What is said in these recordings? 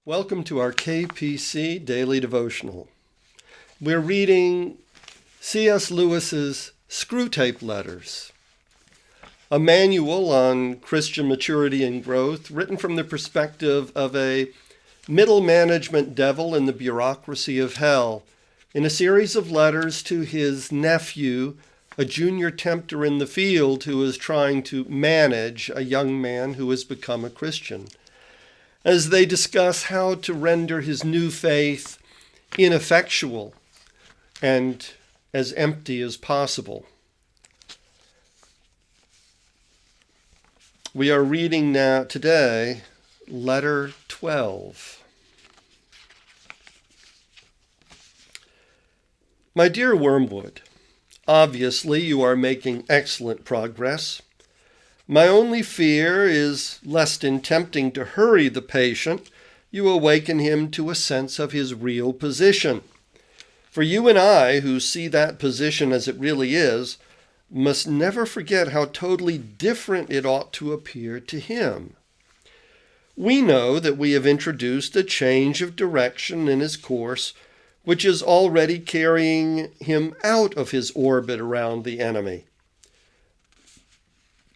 Welcome to our KPC Daily Devotional. We're reading C.S. Lewis's Screwtape Letters, a manual on Christian maturity and growth written from the perspective of a middle management devil in the bureaucracy of hell, in a series of letters to his nephew, a junior tempter in the field who is trying to manage a young man who has become a Christian, as they discuss how to render his new faith ineffectual and as empty as possible. We are reading now today letter 12. My dear Wormwood, obviously you are making excellent progress. My only fear is lest in attempting to hurry the patient, you awaken him to a sense of his real position. For you and I, who see that position as it really is, must never forget how totally different it ought to appear to him. We know that we have introduced a change of direction in his course, which is already carrying him out of his orbit around the enemy.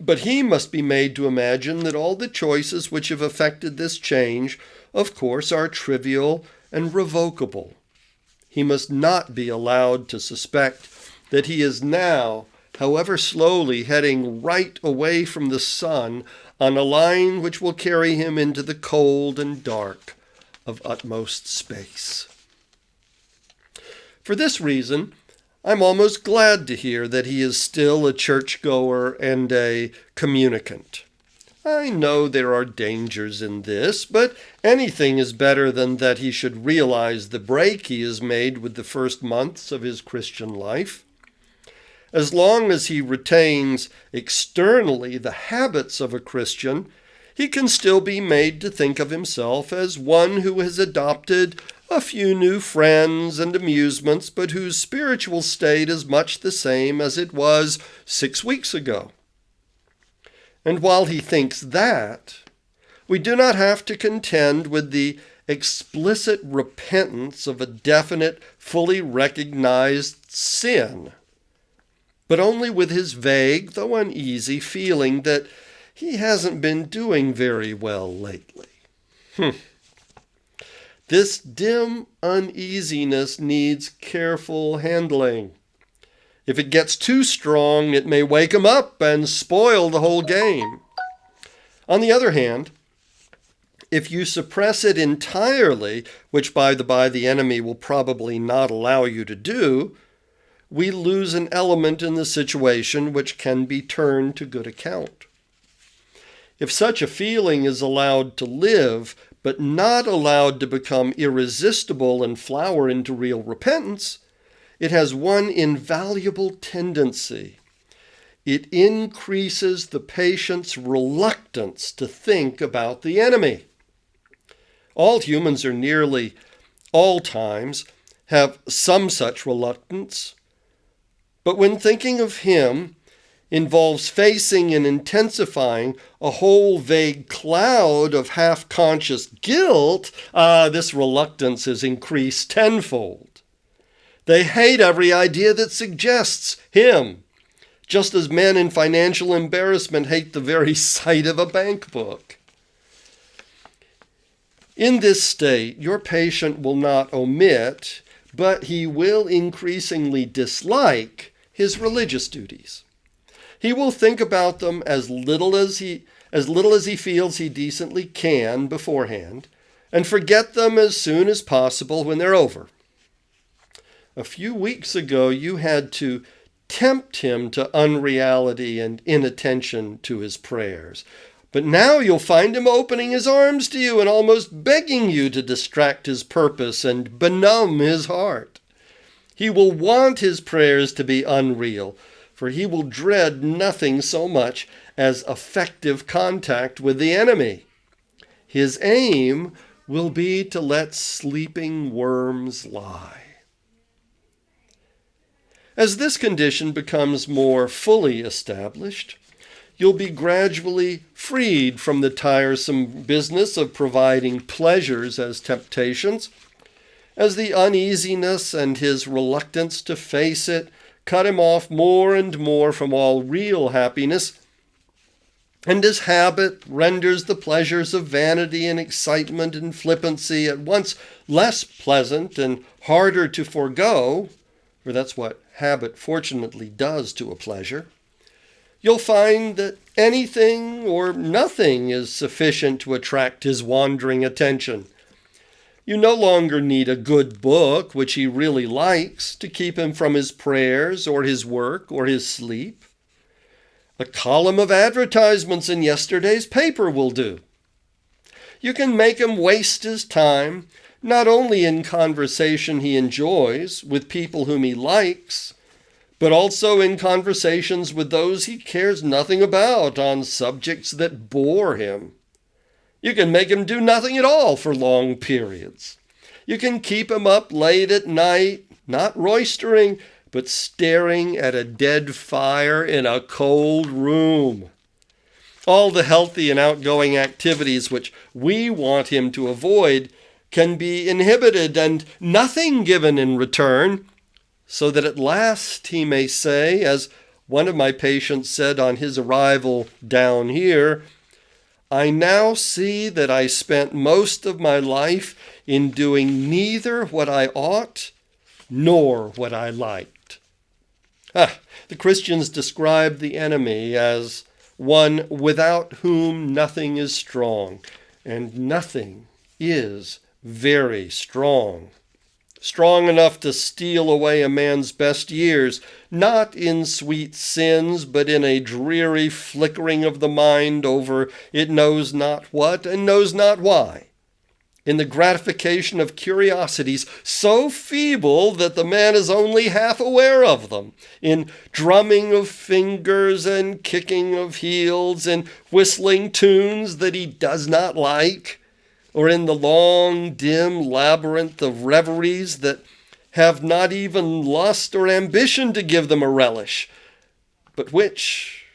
But he must be made to imagine that all the choices which have affected this change, of course, are trivial and revocable. He must not be allowed to suspect that he is now, however slowly, heading right away from the sun on a line which will carry him into the cold and dark of utmost space. For this reason, I'm almost glad to hear that he is still a churchgoer and a communicant. I know there are dangers in this, but anything is better than that he should realize the break he has made with the first months of his Christian life. As long as he retains externally the habits of a Christian, he can still be made to think of himself as one who has adopted a few new friends and amusements, but whose spiritual state is much the same as it was 6 weeks ago. And while he thinks that, we do not have to contend with the explicit repentance of a definite, fully recognized sin, but only with his vague, though uneasy, feeling that he hasn't been doing very well lately. This dim uneasiness needs careful handling. If it gets too strong, it may wake him up and spoil the whole game. On the other hand, if you suppress it entirely, which by the by the enemy will probably not allow you to do, we lose an element in the situation which can be turned to good account. If such a feeling is allowed to live, but not allowed to become irresistible and flower into real repentance, it has one invaluable tendency. It increases the patient's reluctance to think about the enemy. All humans are nearly all times have some such reluctance, but when thinking of him involves facing and intensifying a whole vague cloud of half-conscious guilt, this reluctance is increased tenfold. They hate every idea that suggests him, just as men in financial embarrassment hate the very sight of a bank book. In this state, your patient will not omit, but he will increasingly dislike his religious duties. He will think about them as little as he feels he decently can beforehand, and forget them as soon as possible when they're over. A few weeks ago, you had to tempt him to unreality and inattention to his prayers. But now you'll find him opening his arms to you and almost begging you to distract his purpose and benumb his heart. He will want his prayers to be unreal, for he will dread nothing so much as effective contact with the enemy. His aim will be to let sleeping worms lie. As this condition becomes more fully established, you'll be gradually freed from the tiresome business of providing pleasures as temptations, as the uneasiness and his reluctance to face it cut him off more and more from all real happiness, and as habit renders the pleasures of vanity and excitement and flippancy at once less pleasant and harder to forego, for that's what habit fortunately does to a pleasure, you'll find that anything or nothing is sufficient to attract his wandering attention. You no longer need a good book, which he really likes, to keep him from his prayers or his work or his sleep. A column of advertisements in yesterday's paper will do. You can make him waste his time, not only in conversation he enjoys with people whom he likes, but also in conversations with those he cares nothing about on subjects that bore him. You can make him do nothing at all for long periods. You can keep him up late at night, not roistering, but staring at a dead fire in a cold room. All the healthy and outgoing activities which we want him to avoid can be inhibited and nothing given in return, so that at last he may say, as one of my patients said on his arrival down here, "I now see that I spent most of my life in doing neither what I ought nor what I liked." The Christians describe the enemy as one without whom nothing is strong, and nothing is very strong. Strong enough to steal away a man's best years, not in sweet sins, but in a dreary flickering of the mind over it knows not what and knows not why, in the gratification of curiosities so feeble that the man is only half aware of them, in drumming of fingers and kicking of heels, in whistling tunes that he does not like, or in the long, dim labyrinth of reveries that have not even lust or ambition to give them a relish, but which,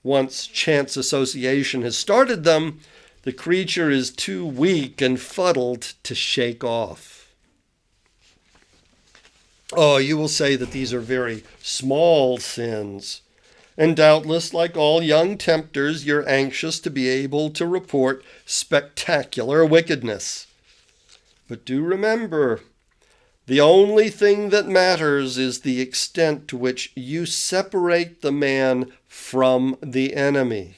once chance association has started them, the creature is too weak and fuddled to shake off. Oh, you will say that these are very small sins. And doubtless, like all young tempters, you're anxious to be able to report spectacular wickedness. But do remember, the only thing that matters is the extent to which you separate the man from the enemy.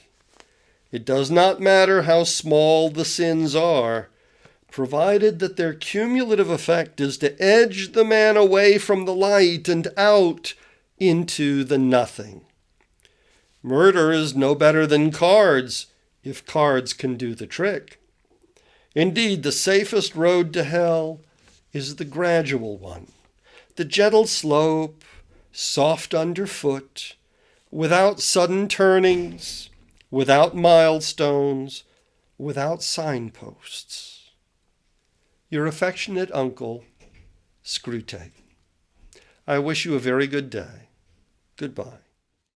It does not matter how small the sins are, provided that their cumulative effect is to edge the man away from the light and out into the nothing. Murder is no better than cards, if cards can do the trick. Indeed, the safest road to hell is the gradual one, the gentle slope, soft underfoot, without sudden turnings, without milestones, without signposts. Your affectionate uncle, Screwtape. I wish you a very good day. Goodbye.